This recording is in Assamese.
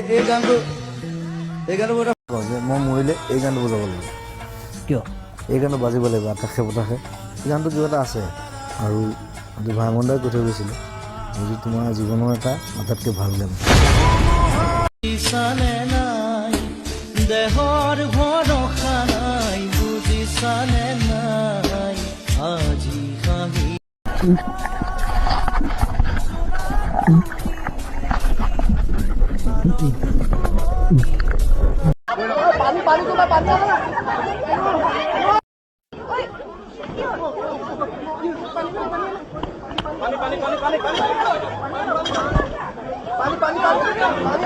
এই গানটো মই মৰিলে এই গানটো বজাব লাগিব কিয় এই গানটো বাজিব লাগিব আকাশে বতাহে এই গানটো কিবা এটা আছে আৰু ভাইমণ্ডাই কৈ থৈ গৈছিলে যদি তোমাৰ জীৱনৰ এটা আটাইতকৈ ভাল গান দেহৰ ভৰসা নাই বুজিছানে নাই আজি হাঁহি পানি